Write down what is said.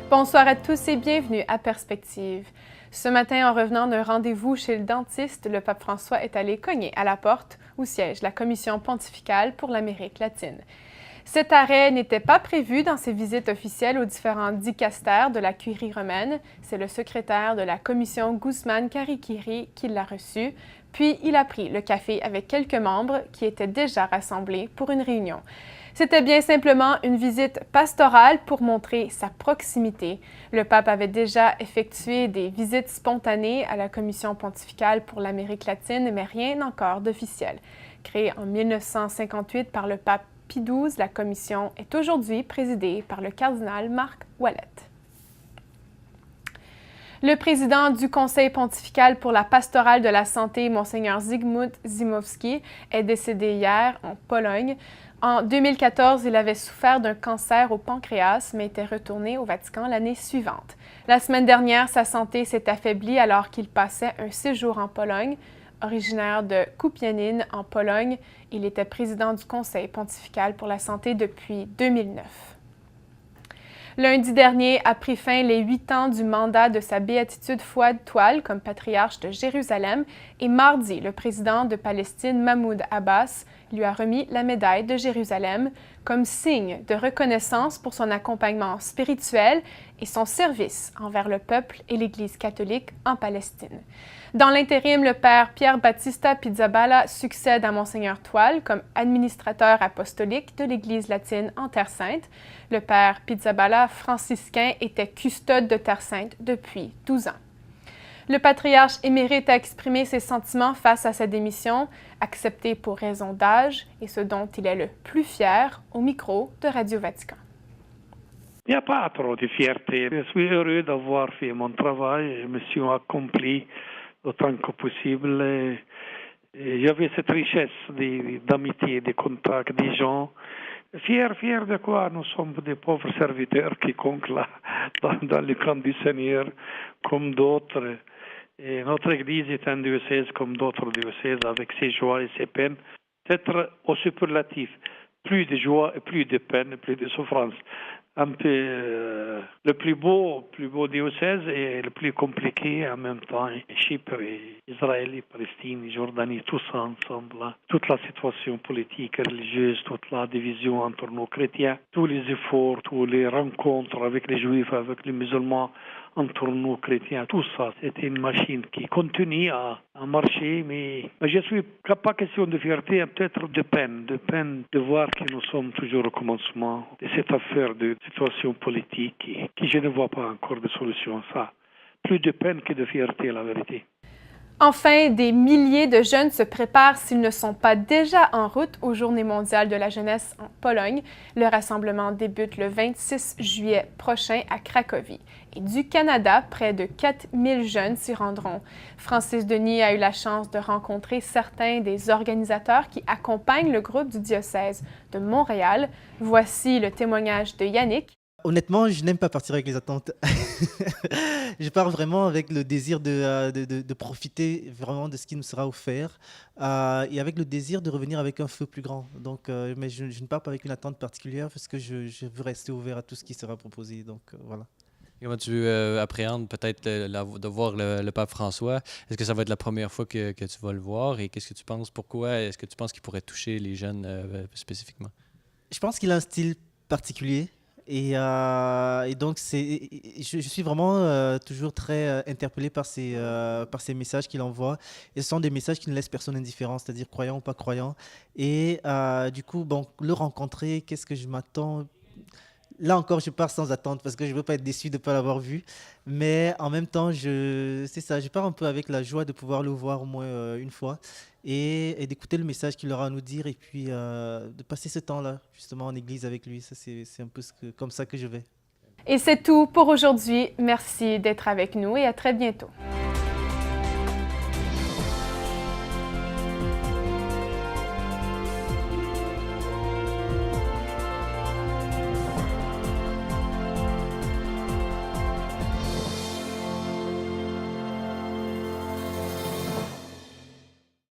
Bonsoir à tous et bienvenue à Perspective. Ce matin, en revenant d'un rendez-vous chez le dentiste, le pape François est allé cogner à la porte où siège la Commission pontificale pour l'Amérique latine. Cet arrêt n'était pas prévu dans ses visites officielles aux différents dicastères de la Curie romaine. C'est le secrétaire de la Commission Guzman Cariquiri qui l'a reçu. Puis il a pris le café avec quelques membres qui étaient déjà rassemblés pour une réunion. C'était bien simplement une visite pastorale pour montrer sa proximité. Le pape avait déjà effectué des visites spontanées à la Commission pontificale pour l'Amérique latine, mais rien encore d'officiel. Créée en 1958 par le pape Pie XII, la commission est aujourd'hui présidée par le cardinal Marc Ouellet. Le président du Conseil pontifical pour la pastorale de la santé, Monseigneur Zygmunt Zimowski, est décédé hier en Pologne. En 2014, il avait souffert d'un cancer au pancréas, mais était retourné au Vatican l'année suivante. La semaine dernière, sa santé s'est affaiblie alors qu'il passait un séjour en Pologne. Originaire de Kupianin, en Pologne, il était président du Conseil pontifical pour la santé depuis 2009. Lundi dernier a pris fin les 8 ans du mandat de sa béatitude Fouad Toual comme patriarche de Jérusalem et mardi, le président de Palestine, Mahmoud Abbas, lui a remis la médaille de Jérusalem comme signe de reconnaissance pour son accompagnement spirituel et son service envers le peuple et l'Église catholique en Palestine. Dans l'intérim, le père Pierre Battista Pizzaballa succède à Monseigneur Toual comme administrateur apostolique de l'Église latine en Terre Sainte. Le père Pizzaballa, franciscain, était custode de Terre Sainte depuis 12 ans. Le patriarche émérite a exprimé ses sentiments face à sa démission, acceptée pour raison d'âge et ce dont il est le plus fier au micro de Radio Vatican. Il n'y a pas trop de fierté. Je suis heureux d'avoir fait mon travail, mission accomplie autant que possible. Et j'avais cette richesse d'amitié, de contacts, des gens. Fier de quoi? Nous sommes des pauvres serviteurs quiconque là, dans le camp du Seigneur, comme d'autres. Et notre Église est un diocèse comme d'autres diocèses, avec ses joies et ses peines. Peut-être au superlatif, plus de joie et plus de peine, plus de souffrance. Un peu le plus beau diocèse et le plus compliqué en même temps. Chypre, Israël, Palestine, Jordanie, tous ensemble. Là. Toute la situation politique, religieuse, toute la division entre nos chrétiens, tous les efforts, toutes les rencontres avec les juifs, avec les musulmans, entre nos chrétiens, tout ça, c'était une machine qui continue à marcher, mais je suis pas question de fierté, peut-être de peine de voir que nous sommes toujours au commencement de cette affaire de situation politique qui je ne vois pas encore de solution. Ça, plus de peine que de fierté, la vérité. Enfin, des milliers de jeunes se préparent, s'ils ne sont pas déjà en route, aux Journées mondiales de la jeunesse en Pologne. Le rassemblement débute le 26 juillet prochain à Cracovie. Et du Canada, près de 4000 jeunes s'y rendront. Francis Denis a eu la chance de rencontrer certains des organisateurs qui accompagnent le groupe du diocèse de Montréal. Voici le témoignage de Yannick. Honnêtement, je n'aime pas partir avec les attentes. Je pars vraiment avec le désir de profiter vraiment de ce qui nous sera offert et avec le désir de revenir avec un feu plus grand. Donc, mais je ne pars pas avec une attente particulière parce que je veux rester ouvert à tout ce qui sera proposé. Donc, voilà. Comment tu appréhendes peut-être de voir le pape François? Est-ce que ça va être la première fois que tu vas le voir? Et qu'est-ce que tu penses? Pourquoi est-ce que tu penses qu'il pourrait toucher les jeunes spécifiquement? Je pense qu'il a un style particulier. Et donc, je suis vraiment toujours très interpellé par ces messages qu'il envoie. Et ce sont des messages qui ne laissent personne indifférent, c'est-à-dire croyant ou pas croyant. Et du coup, bon, le rencontrer, qu'est-ce que je m'attends? Là encore, je pars sans attente parce que je ne veux pas être déçu de ne pas l'avoir vu. Mais en même temps, c'est ça, je pars un peu avec la joie de pouvoir le voir au moins une fois et d'écouter le message qu'il aura à nous dire et puis de passer ce temps-là justement en église avec lui. Ça, c'est un peu comme ça que je vais. Et c'est tout pour aujourd'hui. Merci d'être avec nous et à très bientôt.